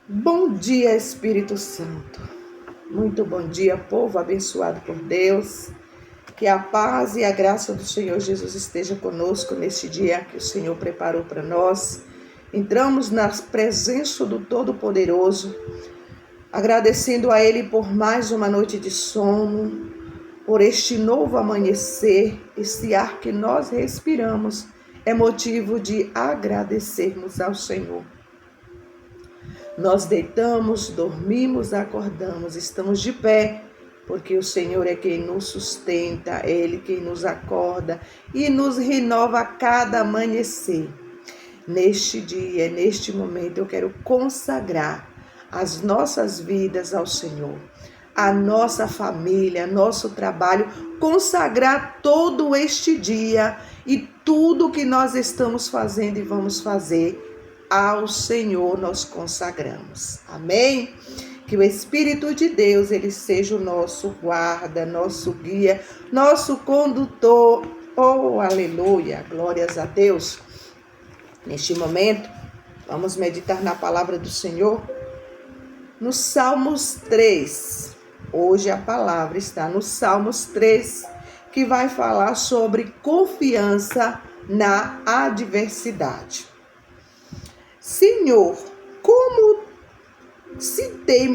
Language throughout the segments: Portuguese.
Bom dia, Espírito Santo. Muito bom dia, povo abençoado por Deus. Que a paz e a graça do Senhor Jesus esteja conosco neste dia que o Senhor preparou para nós. Entramos na presença do Todo-Poderoso, agradecendo a Ele por mais uma noite de sono, por este novo amanhecer. Esse ar que nós respiramos é motivo de agradecermos ao Senhor. Nós deitamos, dormimos, acordamos, estamos de pé, porque o Senhor é quem nos sustenta, é Ele quem nos acorda e nos renova a cada amanhecer. Neste dia, neste momento, eu quero consagrar as nossas vidas ao Senhor, a nossa família, nosso trabalho, consagrar todo este dia e tudo que nós estamos fazendo e vamos fazer ao Senhor nós consagramos. Amém? Que o Espírito de Deus, ele seja o nosso guarda, nosso guia, nosso condutor. Oh, aleluia! Glórias a Deus. Neste momento, vamos meditar na palavra do Senhor no Salmos 3. Hoje a palavra está no Salmos 3, que vai falar sobre confiança na adversidade. Senhor, como se tem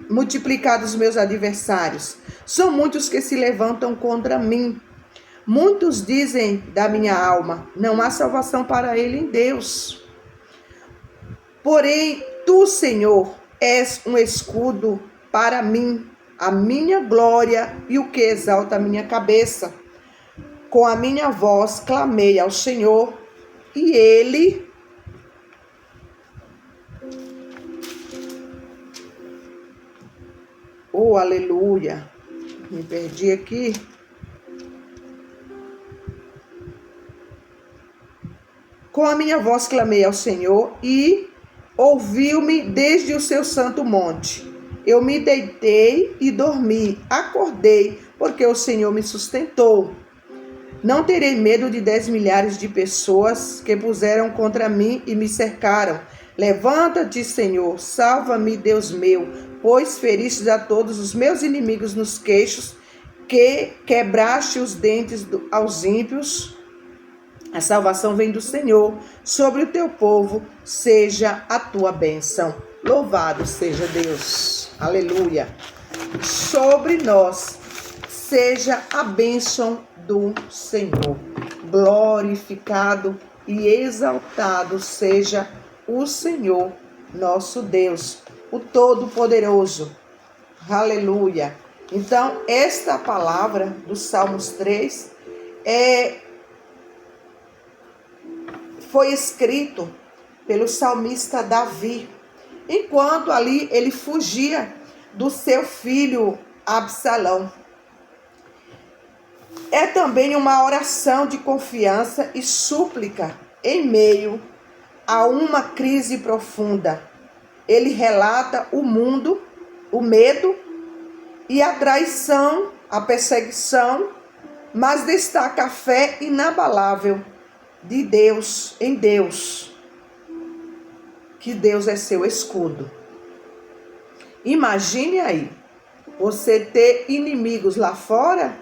multiplicado os meus adversários? São muitos que se levantam contra mim. Muitos dizem da minha alma, não há salvação para ele em Deus. Porém, tu, Senhor, és um escudo para mim, a minha glória e o que exalta a minha cabeça. Com a minha voz clamei ao Senhor e ele oh, aleluia. Me perdi aqui. Com a minha voz clamei ao Senhor e ouviu-me desde o seu santo monte. Eu me deitei e dormi, acordei, porque o Senhor me sustentou. Não terei medo de 10 milhares de pessoas que puseram contra mim e me cercaram. Levanta-te, Senhor, salva-me, Deus meu, pois feristes a todos os meus inimigos nos queixos, que quebraste os dentes aos ímpios. A salvação vem do Senhor, sobre o teu povo seja a tua bênção. Louvado seja Deus, aleluia. Sobre nós seja a bênção do Senhor. Glorificado e exaltado seja o Senhor, nosso Deus, o Todo-Poderoso. Aleluia. Então, esta palavra do Salmos 3 foi escrito pelo salmista Davi, enquanto ali ele fugia do seu filho Absalão. É também uma oração de confiança e súplica em meio a uma crise profunda. Ele relata o mundo, o medo e a traição, a perseguição, mas destaca a fé inabalável de Deus em Deus, que Deus é seu escudo. Imagine aí, você ter inimigos lá fora,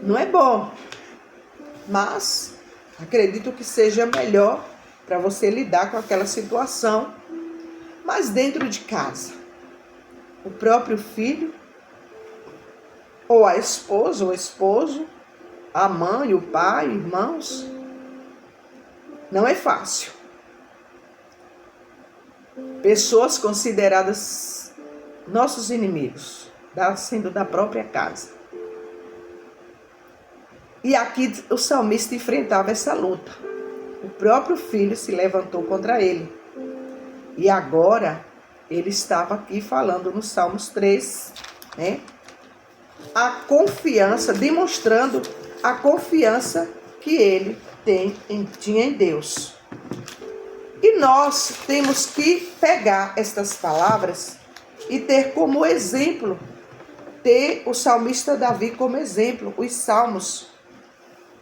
não é bom, mas acredito que seja melhor para você lidar com aquela situação. Mas dentro de casa, o próprio filho, ou a esposa, ou o esposo, a mãe, o pai, irmãos, não é fácil. Pessoas consideradas nossos inimigos, sendo da própria casa. E aqui o salmista enfrentava essa luta. O próprio filho se levantou contra ele. E agora ele estava aqui falando no Salmos 3, né? A confiança, demonstrando a confiança que ele tinha em Deus. E nós temos que pegar estas palavras e ter como exemplo, ter o salmista Davi como exemplo, os salmos.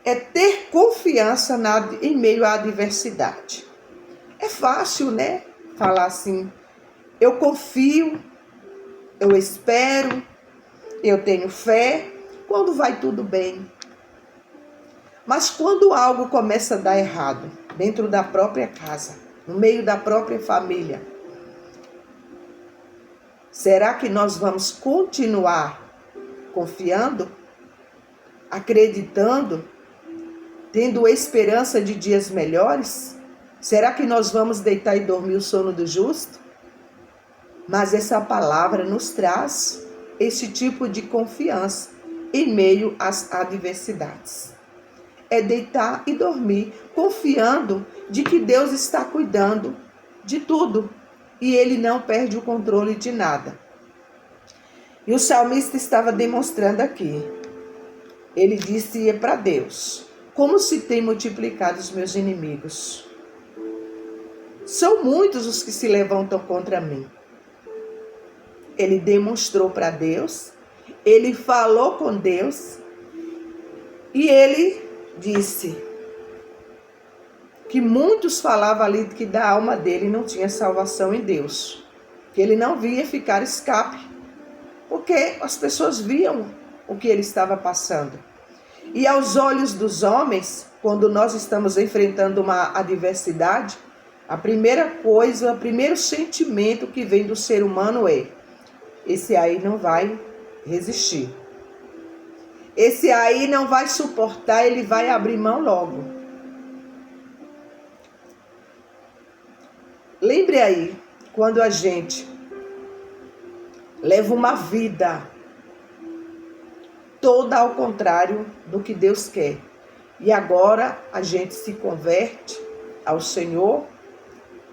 É ter confiança em meio à adversidade. É fácil, né? falar assim: eu confio, eu espero, eu tenho fé, quando vai tudo bem. Mas quando algo começa a dar errado, dentro da própria casa, no meio da própria família, será que nós vamos continuar confiando, acreditando, tendo esperança de dias melhores? Será que nós vamos deitar e dormir o sono do justo? Mas essa palavra nos traz esse tipo de confiança em meio às adversidades. É deitar e dormir, confiando de que Deus está cuidando de tudo e Ele não perde o controle de nada. E o salmista estava demonstrando aqui. Ele disse para Deus: como se tem multiplicado os meus inimigos. São muitos os que se levantam contra mim. Ele demonstrou para Deus, ele falou com Deus e ele disse que muitos falavam ali que da alma dele não tinha salvação em Deus, que ele não via ficar escape, porque as pessoas viam o que ele estava passando. E aos olhos dos homens, quando nós estamos enfrentando uma adversidade, a primeira coisa, o primeiro sentimento que vem do ser humano é: esse aí não vai resistir. Esse aí não vai suportar, ele vai abrir mão logo. Lembre aí, quando a gente leva uma vida toda ao contrário do que Deus quer, e agora a gente se converte ao Senhor,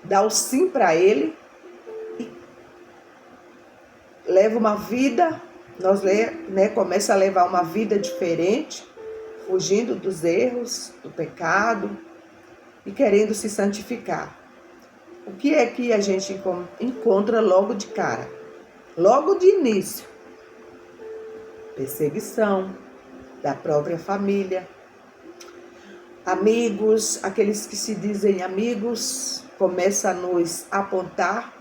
dá o sim para Ele, e leva uma vida, começa a levar uma vida diferente, fugindo dos erros, do pecado e querendo se santificar. O que é que a gente encontra logo de cara? Logo de início: perseguição da própria família. Amigos, aqueles que se dizem amigos, começam a nos apontar,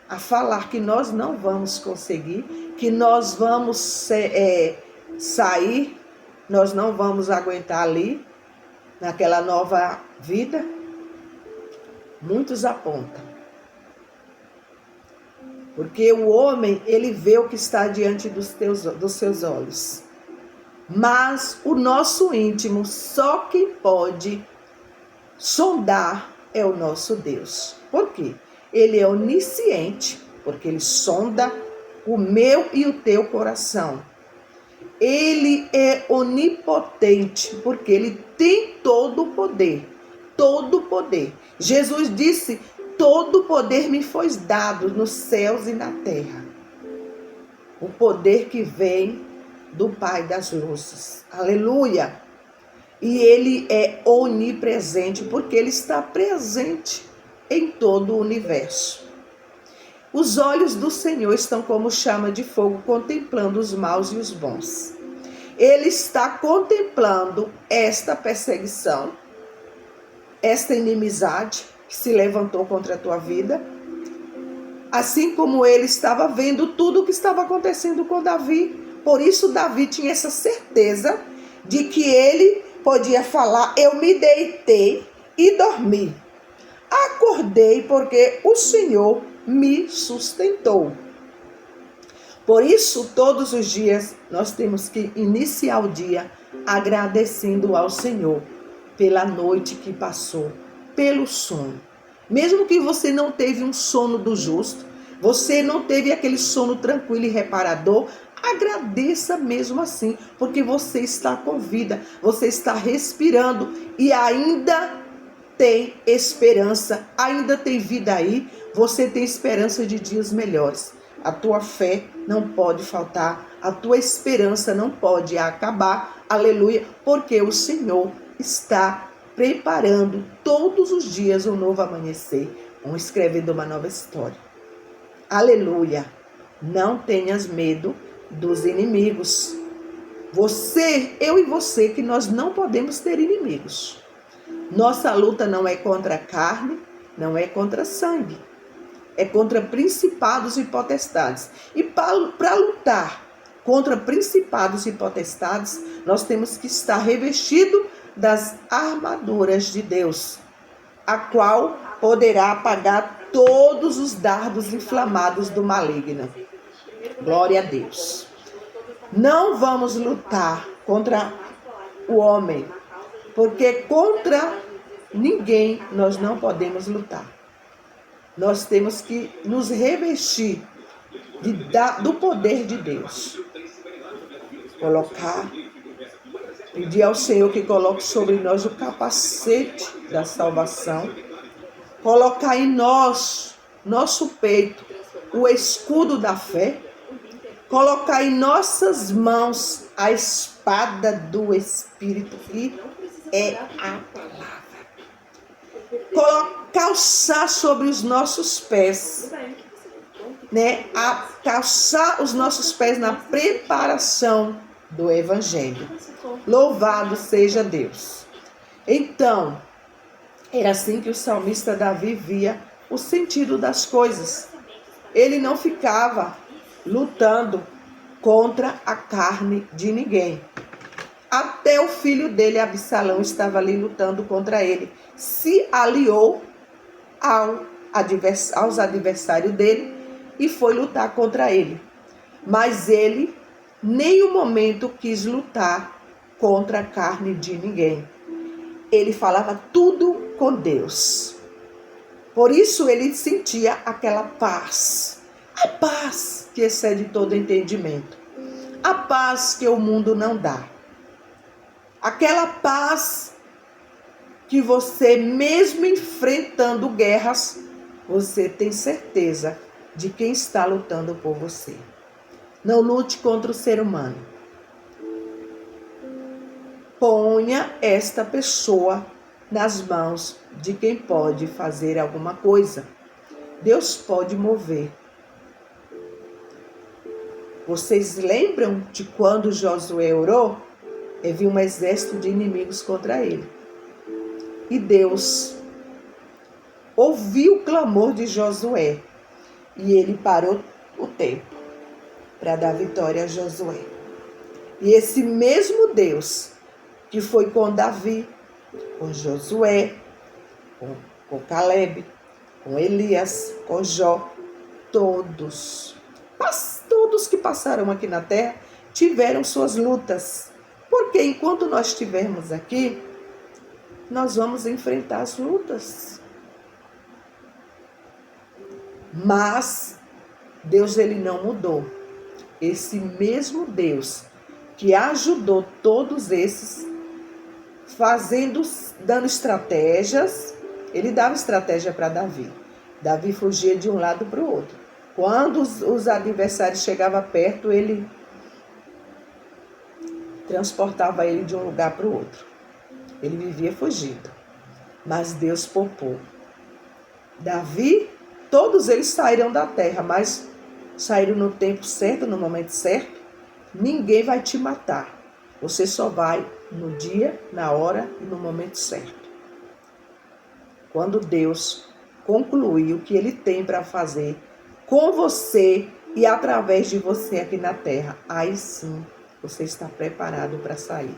a falar que nós não vamos conseguir, que nós vamos sair, nós não vamos aguentar ali, naquela nova vida. Muitos apontam. Porque o homem, ele vê o que está diante dos seus olhos. Mas o nosso íntimo, só quem pode sondar é o nosso Deus. Por quê? Ele é onisciente, porque ele sonda o meu e o teu coração. Ele é onipotente, porque ele tem todo o poder. Todo o poder. Jesus disse: todo o poder me foi dado nos céus e na terra. O poder que vem do Pai das luzes. Aleluia! E ele é onipresente, porque ele está presente em todo o universo. Os olhos do Senhor estão como chama de fogo, contemplando os maus e os bons. Ele está contemplando esta perseguição, esta inimizade que se levantou contra a tua vida, assim como ele estava vendo tudo o que estava acontecendo com Davi. Por isso Davi tinha essa certeza de que ele podia falar: eu me deitei e dormi. Acordei porque o Senhor me sustentou. Por isso, todos os dias, nós temos que iniciar o dia agradecendo ao Senhor pela noite que passou, pelo sono. Mesmo que você não teve um sono do justo, você não teve aquele sono tranquilo e reparador, agradeça mesmo assim, porque você está com vida, você está respirando e ainda tem esperança, ainda tem vida aí, você tem esperança de dias melhores. A tua fé não pode faltar, a tua esperança não pode acabar, aleluia, porque o Senhor está preparando todos os dias um novo amanhecer, escrevendo uma nova história. Aleluia! Não tenhas medo dos inimigos. Você, eu e você, que nós não podemos ter inimigos. Nossa luta não é contra a carne, não é contra sangue. é contra principados e potestades. E para lutar contra principados e potestades, nós temos que estar revestido das armaduras de Deus, a qual poderá apagar todos os dardos inflamados do maligno. Glória a Deus. Não vamos lutar contra o homem, porque contra ninguém nós não podemos lutar. Nós temos que nos revestir do poder de Deus. Pedir ao Senhor que coloque sobre nós o capacete da salvação. Colocar em nosso peito, o escudo da fé. Colocar em nossas mãos a espada do Espírito, que é a palavra. Calçar sobre os nossos pés, calçar os nossos pés na preparação do Evangelho. Louvado seja Deus. Então, era assim que o salmista Davi via o sentido das coisas. Ele não ficava lutando contra a carne de ninguém. Até o filho dele, Absalão, estava ali lutando contra ele. Se aliou aos adversários dele e foi lutar contra ele. Mas ele, nenhum momento, quis lutar contra a carne de ninguém. Ele falava tudo com Deus. Por isso ele sentia aquela paz. A paz que excede todo entendimento. A paz que o mundo não dá. Aquela paz que você, mesmo enfrentando guerras, você tem certeza de quem está lutando por você. Não lute contra o ser humano. Ponha esta pessoa nas mãos de quem pode fazer alguma coisa. Deus pode mover. Vocês lembram de quando Josué orou? Havia um exército de inimigos contra ele. E Deus ouviu o clamor de Josué. E ele parou o tempo para dar vitória a Josué. E esse mesmo Deus que foi com Davi, com Josué, com Caleb, com Elias, com Jó, todos que passaram aqui na terra tiveram suas lutas. Porque enquanto nós estivermos aqui, nós vamos enfrentar as lutas. Mas Deus, ele não mudou. Esse mesmo Deus que ajudou todos esses, dando estratégias, ele dava estratégia para Davi. Davi fugia de um lado para o outro. Quando os adversários chegavam perto, ele transportava ele de um lugar para o outro. Ele vivia fugido. Mas Deus poupou. Davi, todos eles saíram da terra, mas saíram no tempo certo, no momento certo. Ninguém vai te matar. Você só vai no dia, na hora e no momento certo. Quando Deus concluir o que ele tem para fazer com você e através de você aqui na terra, aí sim você está preparado para sair.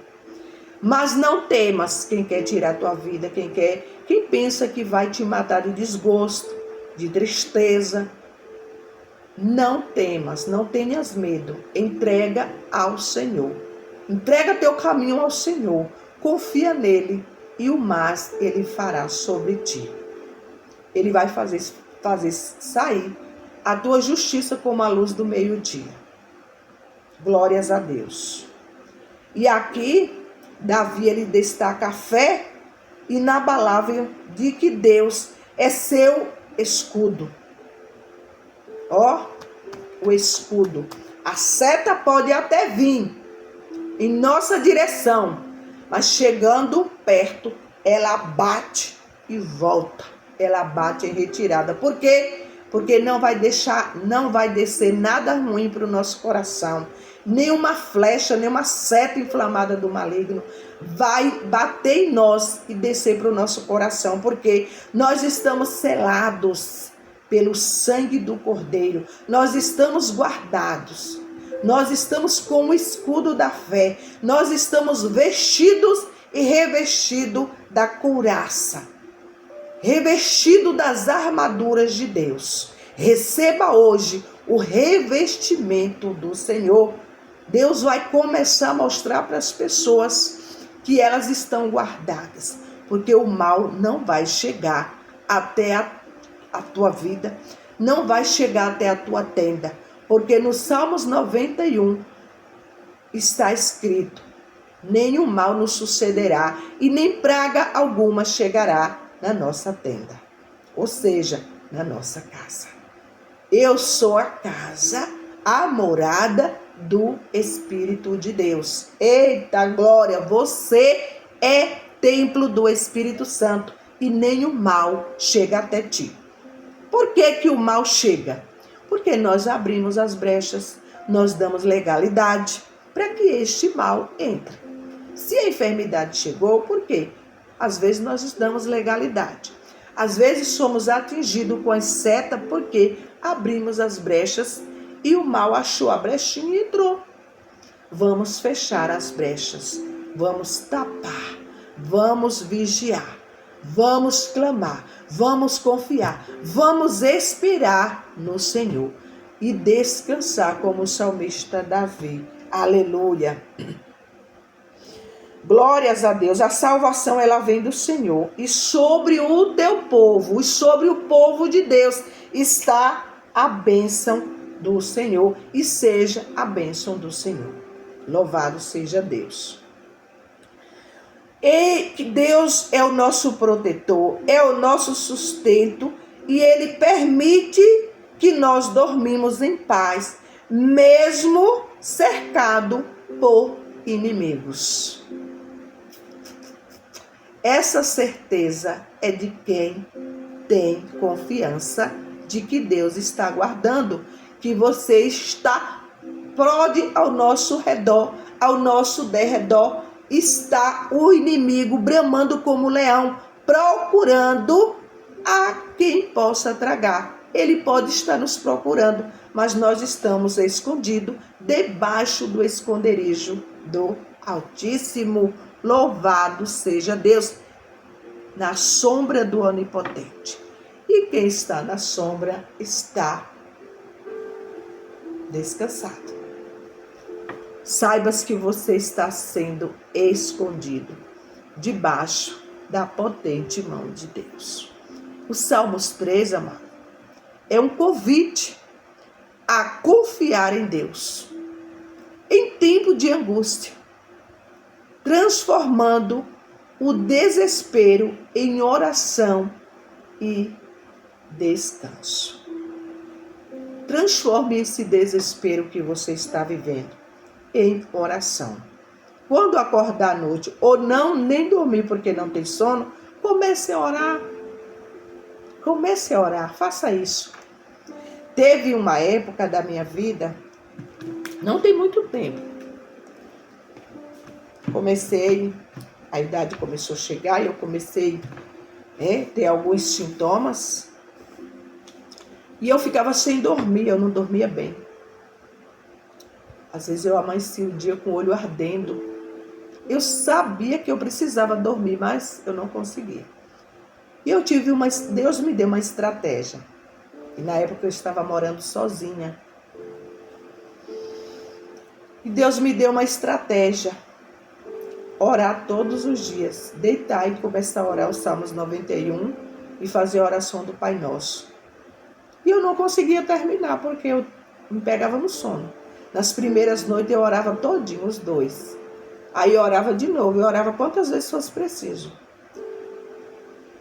Mas não temas quem quer tirar a tua vida, quem pensa que vai te matar de desgosto, de tristeza. Não temas, não tenhas medo. Entrega ao Senhor. Entrega teu caminho ao Senhor. Confia nele e o mais ele fará sobre ti. Ele vai fazer sair a tua justiça como a luz do meio-dia. Glórias a Deus. E aqui, Davi, ele destaca a fé inabalável de que Deus é seu escudo. Ó, o escudo. A seta pode até vir em nossa direção, mas chegando perto, ela bate e volta. Ela bate em retirada. Por quê? Porque não vai descer nada ruim para o nosso coração. Nenhuma flecha, nenhuma seta inflamada do maligno vai bater em nós e descer para o nosso coração. Porque nós estamos selados pelo sangue do Cordeiro. Nós estamos guardados. Nós estamos com o escudo da fé. Nós estamos vestidos e revestidos da couraça. Revestido das armaduras de Deus. Receba hoje o revestimento do Senhor. Deus vai começar a mostrar para as pessoas que elas estão guardadas, porque o mal não vai chegar até a tua vida, não vai chegar até a tua tenda, porque no Salmos 91 está escrito: nenhum mal nos sucederá e nem praga alguma chegará na nossa tenda, ou seja, na nossa casa. Eu sou a casa, a morada do Espírito de Deus. Eita glória, você é templo do Espírito Santo e nenhum mal chega até ti. Por que que o mal chega? Porque nós abrimos as brechas, nós damos legalidade para que este mal entre. Se a enfermidade chegou, por quê? Às vezes nós damos legalidade. Às vezes somos atingidos com as setas porque abrimos as brechas e o mal achou a brechinha e entrou. Vamos fechar as brechas, vamos tapar, vamos vigiar, vamos clamar, vamos confiar, vamos esperar no Senhor e descansar como o salmista Davi. Aleluia! Glórias a Deus, a salvação ela vem do Senhor e sobre o teu povo, e sobre o povo de Deus está a bênção do Senhor e seja a bênção do Senhor. Louvado seja Deus. E que Deus é o nosso protetor, é o nosso sustento e Ele permite que nós dormimos em paz, mesmo cercado por inimigos. Essa certeza é de quem tem confiança de que Deus está guardando, que você pode ao nosso redor, ao nosso derredor, está o inimigo bramando como leão, procurando a quem possa tragar. Ele pode estar nos procurando, mas nós estamos escondidos debaixo do esconderijo do Altíssimo. Louvado seja Deus, na sombra do Onipotente. E quem está na sombra está descansado. Saibas que você está sendo escondido debaixo da potente mão de Deus. O Salmos 3, amado, é um convite a confiar em Deus em tempo de angústia, transformando o desespero em oração e descanso. Transforme esse desespero que você está vivendo em oração. Quando acordar à noite ou não, nem dormir porque não tem sono, comece a orar. Comece a orar, faça isso. Teve uma época da minha vida, não tem muito tempo, a idade começou a chegar e eu comecei a ter alguns sintomas e eu ficava sem dormir, eu não dormia bem. Às vezes eu amanhecia o dia com o olho ardendo. Eu sabia que eu precisava dormir, mas eu não conseguia. E Deus me deu uma estratégia. E na época eu estava morando sozinha. E Deus me deu uma estratégia. Orar todos os dias. Deitar e começar a orar os Salmos 91 e fazer a oração do Pai Nosso. E eu não conseguia terminar porque eu me pegava no sono. Nas primeiras noites eu orava todinho, os dois. Aí eu orava de novo, eu orava quantas vezes fosse preciso.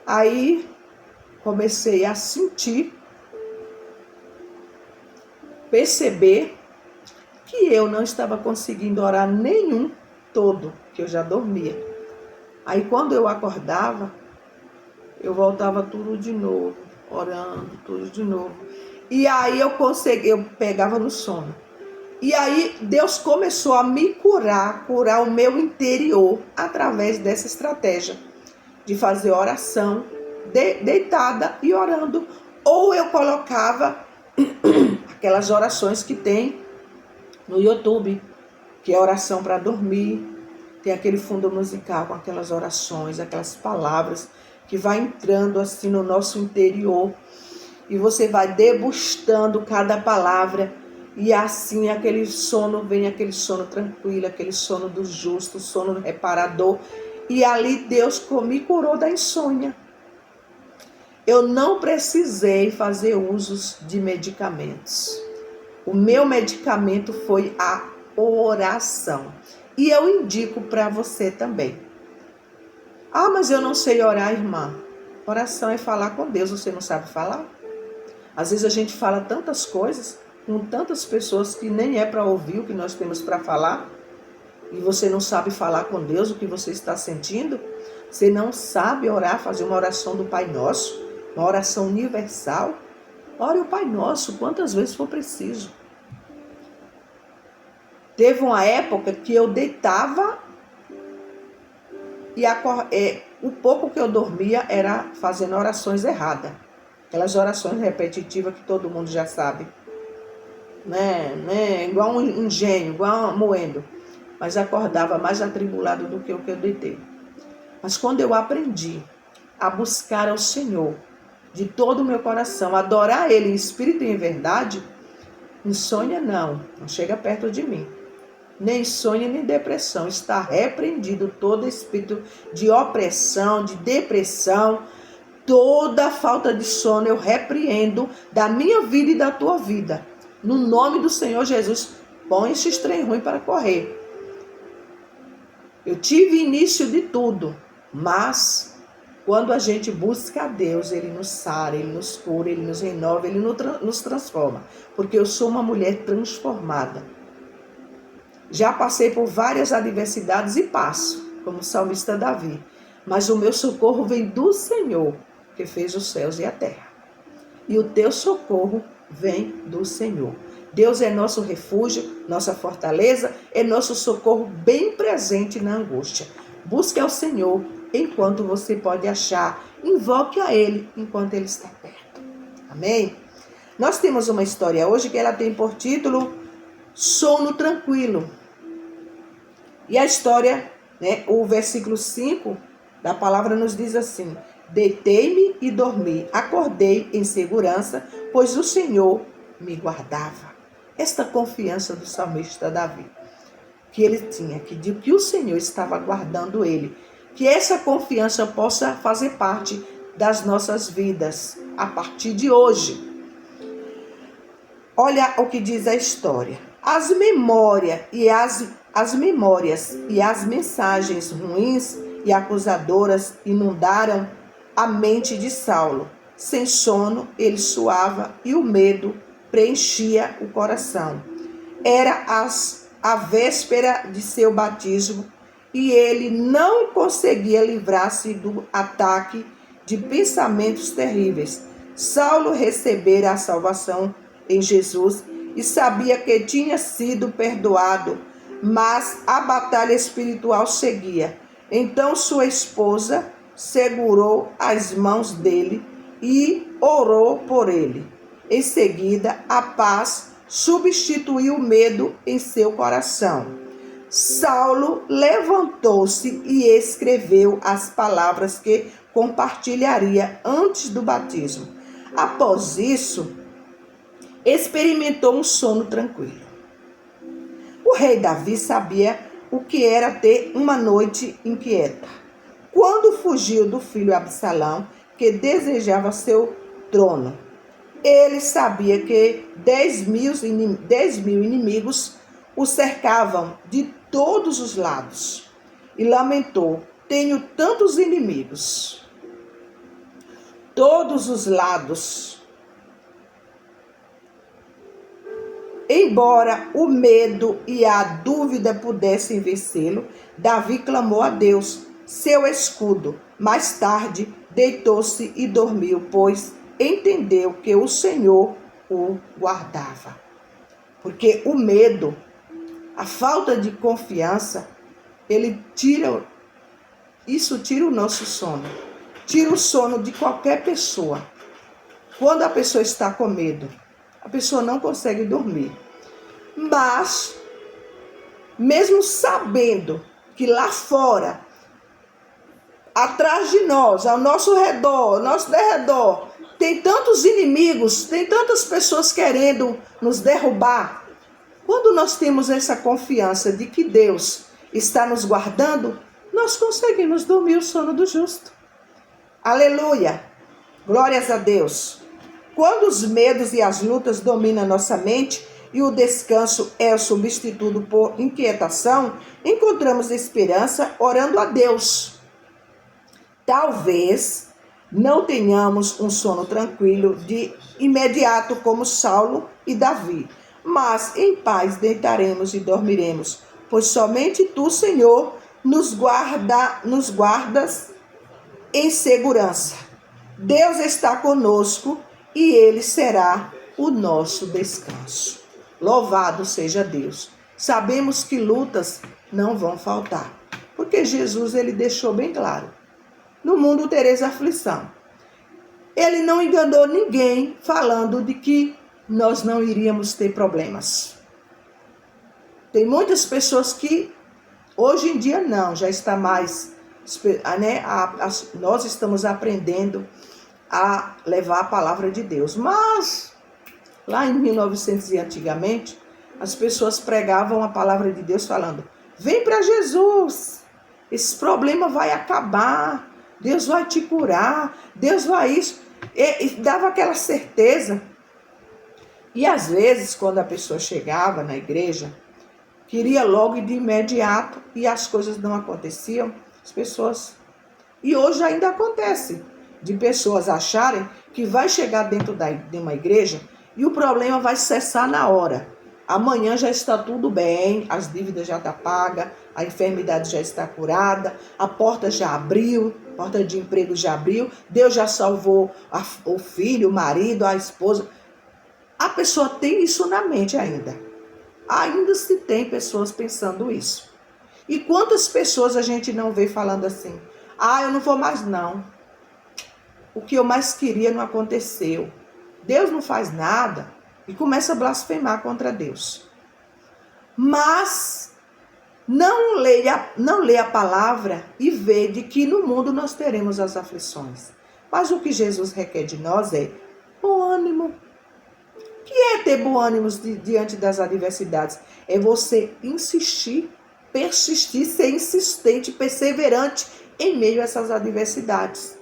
Aí comecei a sentir, perceber que eu não estava conseguindo orar nenhum todo, que eu já dormia. Aí quando eu acordava, eu voltava tudo de novo, orando, tudo de novo. E aí eu pegava no sono. E aí Deus começou a me curar o meu interior através dessa estratégia de fazer oração deitada e orando Ou eu colocava aquelas orações que tem no YouTube, que é oração para dormir. Tem aquele fundo musical com aquelas orações, aquelas palavras que vai entrando assim no nosso interior. E você vai degustando cada palavra. E assim aquele sono vem, aquele sono tranquilo, aquele sono do justo, sono do reparador. E ali Deus me curou da insônia. Eu não precisei fazer usos de medicamentos. O meu medicamento foi a oração. E eu indico para você também. Ah, mas eu não sei orar, irmã. Oração é falar com Deus, você não sabe falar? Às vezes a gente fala tantas coisas com tantas pessoas que nem é para ouvir o que nós temos para falar. E você não sabe falar com Deus o que você está sentindo. Você não sabe orar, fazer uma oração do Pai Nosso, uma oração universal. Ore o Pai Nosso quantas vezes for preciso. Teve uma época que eu deitava e o pouco que eu dormia era fazendo orações erradas. Aquelas orações repetitivas que todo mundo já sabe. Né? Igual um gênio, igual moendo. Mas acordava mais atribulado do que o que eu deitei. Mas quando eu aprendi a buscar ao Senhor de todo o meu coração, adorar Ele em espírito e em verdade, insônia não chega perto de mim. Nem insônia, nem depressão. Está repreendido todo espírito de opressão, de depressão, toda falta de sono eu repreendo da minha vida e da tua vida. No nome do Senhor Jesus, põe esses trem ruim para correr. Eu tive início de tudo, mas quando a gente busca a Deus, Ele nos sara, Ele nos cura, Ele nos renova, Ele nos transforma. Porque eu sou uma mulher transformada. Já passei por várias adversidades e passo, como o salmista Davi. Mas o meu socorro vem do Senhor, que fez os céus e a terra. E o teu socorro vem do Senhor. Deus é nosso refúgio, nossa fortaleza, é nosso socorro bem presente na angústia. Busque ao Senhor enquanto você pode achar. Invoque a Ele enquanto Ele está perto. Amém? Nós temos uma história hoje que ela tem por título Sono Tranquilo. E a história, o versículo 5 da palavra nos diz assim: deitei-me e dormi, acordei em segurança, pois o Senhor me guardava. Esta confiança do salmista Davi, que ele tinha, que o Senhor estava guardando ele, que essa confiança possa fazer parte das nossas vidas a partir de hoje. Olha o que diz a história. As memórias e as mensagens ruins e acusadoras inundaram a mente de Saulo. Sem sono, ele suava e o medo preenchia o coração. Era a véspera de seu batismo e ele não conseguia livrar-se do ataque de pensamentos terríveis. Saulo recebera a salvação em Jesus e sabia que tinha sido perdoado, mas a batalha espiritual seguia. Então sua esposa segurou as mãos dele e orou por ele. Em seguida, a paz substituiu o medo em seu coração. Saulo levantou-se e escreveu as palavras que compartilharia antes do batismo. Após isso, experimentou um sono tranquilo. O rei Davi sabia o que era ter uma noite inquieta. Quando fugiu do filho Absalão, que desejava seu trono, ele sabia que 10 mil inimigos o cercavam de todos os lados. E lamentou: tenho tantos inimigos. Todos os lados. Embora o medo e a dúvida pudessem vencê-lo, Davi clamou a Deus, seu escudo. Mais tarde, deitou-se e dormiu, pois entendeu que o Senhor o guardava. Porque o medo, a falta de confiança, isso tira o nosso sono. Tira o sono de qualquer pessoa. Quando a pessoa está com medo, a pessoa não consegue dormir. Mas, mesmo sabendo que lá fora, atrás de nós, ao nosso redor, ao nosso derredor, tem tantos inimigos, tem tantas pessoas querendo nos derrubar. Quando nós temos essa confiança de que Deus está nos guardando, nós conseguimos dormir o sono do justo. Aleluia! Glórias a Deus! Quando os medos e as lutas dominam a nossa mente e o descanso é o substituto por inquietação, encontramos esperança orando a Deus. Talvez não tenhamos um sono tranquilo de imediato como Saulo e Davi, mas em paz deitaremos e dormiremos, pois somente tu, Senhor, nos guardas em segurança. Deus está conosco e Ele será o nosso descanso. Louvado seja Deus. Sabemos que lutas não vão faltar, porque Jesus ele deixou bem claro: no mundo tereis aflição. Ele não enganou ninguém falando de que nós não iríamos ter problemas. Tem muitas pessoas que hoje em dia não, já está mais, né? Nós estamos aprendendo a levar a palavra de Deus. Mas, lá em 1900 e antigamente, as pessoas pregavam a palavra de Deus falando: vem para Jesus, esse problema vai acabar, Deus vai te curar, Deus vai isso. E dava aquela certeza. E às vezes, quando a pessoa chegava na igreja, queria logo e de imediato, e as coisas não aconteciam, as pessoas... E hoje ainda acontece, de pessoas acharem que vai chegar dentro de uma igreja e o problema vai cessar na hora. Amanhã já está tudo bem, as dívidas já estão pagas, a enfermidade já está curada, a porta já abriu, a porta de emprego já abriu, Deus já salvou o filho, o marido, a esposa. A pessoa tem isso na mente ainda. Ainda se tem pessoas pensando isso. E quantas pessoas a gente não vê falando assim: ah, eu não vou mais não. O que eu mais queria não aconteceu. Deus não faz nada. E começa a blasfemar contra Deus. Mas não lê a palavra e vê de que no mundo nós teremos as aflições. Mas o que Jesus requer de nós é bom ânimo. O que é ter bom ânimo diante das adversidades? É você insistir, persistir, ser insistente, perseverante em meio a essas adversidades.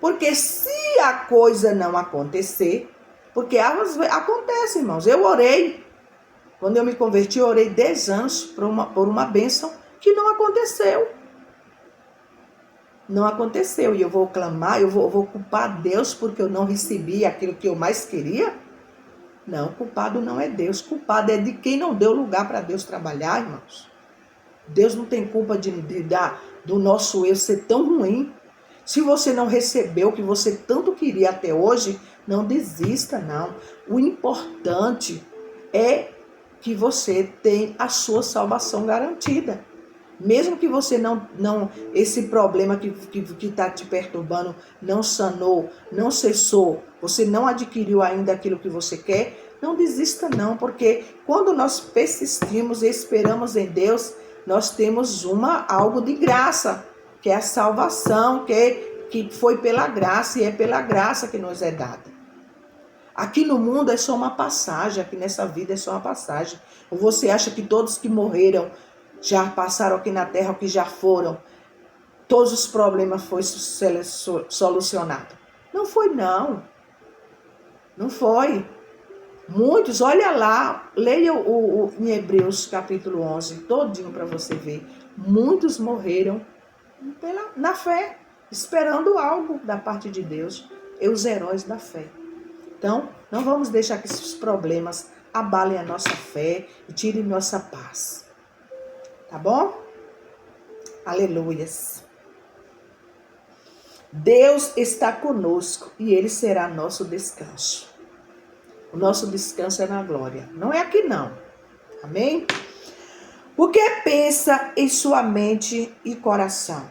Porque se a coisa não acontecer, porque acontece, irmãos. Eu orei, quando eu me converti, eu orei 10 anos por uma bênção que não aconteceu. Não aconteceu. E eu vou clamar, eu vou culpar Deus porque eu não recebi aquilo que eu mais queria? Não, culpado não é Deus. Culpado é de quem não deu lugar para Deus trabalhar, irmãos. Deus não tem culpa do nosso erro ser tão ruim. Se você não recebeu o que você tanto queria até hoje, não desista, não. O importante é que você tem a sua salvação garantida. Mesmo que você não esse problema que está te perturbando não sanou, não cessou, você não adquiriu ainda aquilo que você quer, não desista não, porque quando nós persistimos e esperamos em Deus, nós temos algo de graça, que é a salvação, que foi pela graça e é pela graça que nos é dada. Aqui no mundo é só uma passagem, aqui nessa vida é só uma passagem. Ou você acha que todos que morreram já passaram aqui na terra, ou que já foram, todos os problemas foram solucionados? Não foi não. Não foi. Muitos, olha lá, leia em Hebreus capítulo 11, todinho para você ver. Muitos morreram na fé, esperando algo da parte de Deus. E os heróis da fé. Então, não vamos deixar que esses problemas abalem a nossa fé e tirem nossa paz. Tá bom? Aleluias. Deus está conosco e Ele será nosso descanso. O nosso descanso é na glória. Não é aqui não. Amém? O que pensa em sua mente e coração?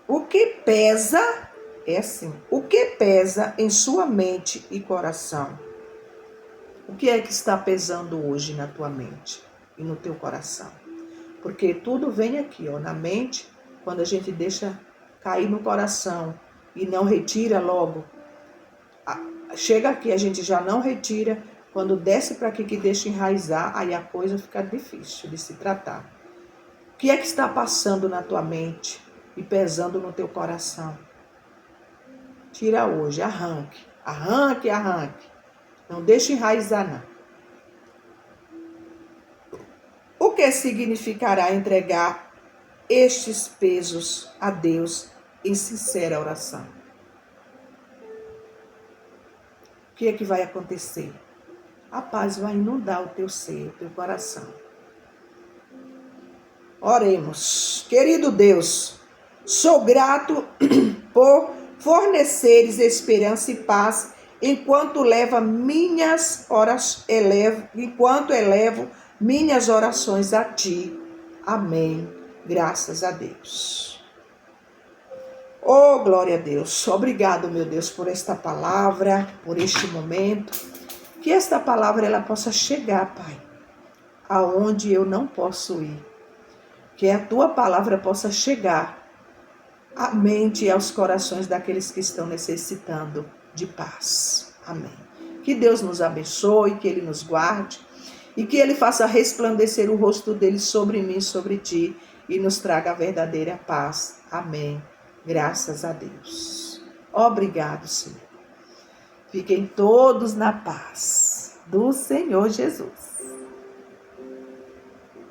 O que pesa É assim. O que pesa em sua mente e coração? O que é que está pesando hoje na tua mente e no teu coração? Porque tudo vem aqui, ó, na mente, quando a gente deixa cair no coração e não retira logo. Chega aqui, a gente já não retira. Quando desce para aqui que deixa enraizar, aí a coisa fica difícil de se tratar. O que é que está passando na tua mente e pesando no teu coração? Tira hoje, arranque. Arranque, arranque. Não deixe enraizar, não. O que significará entregar estes pesos a Deus em sincera oração? O que é que vai acontecer? A paz vai inundar o teu ser, o teu coração. Oremos. Querido Deus, sou grato por forneceres esperança e paz enquanto elevo minhas orações a ti. Amém. Graças a Deus. Oh, glória a Deus. Obrigado, meu Deus, por esta palavra, por este momento. Que esta palavra ela possa chegar, Pai, aonde eu não posso ir. Que a tua palavra possa chegar à mente e aos corações daqueles que estão necessitando de paz. Amém. Que Deus nos abençoe, que Ele nos guarde e que Ele faça resplandecer o rosto dele sobre mim, sobre ti e nos traga a verdadeira paz. Amém. Graças a Deus. Obrigado, Senhor. Fiquem todos na paz do Senhor Jesus.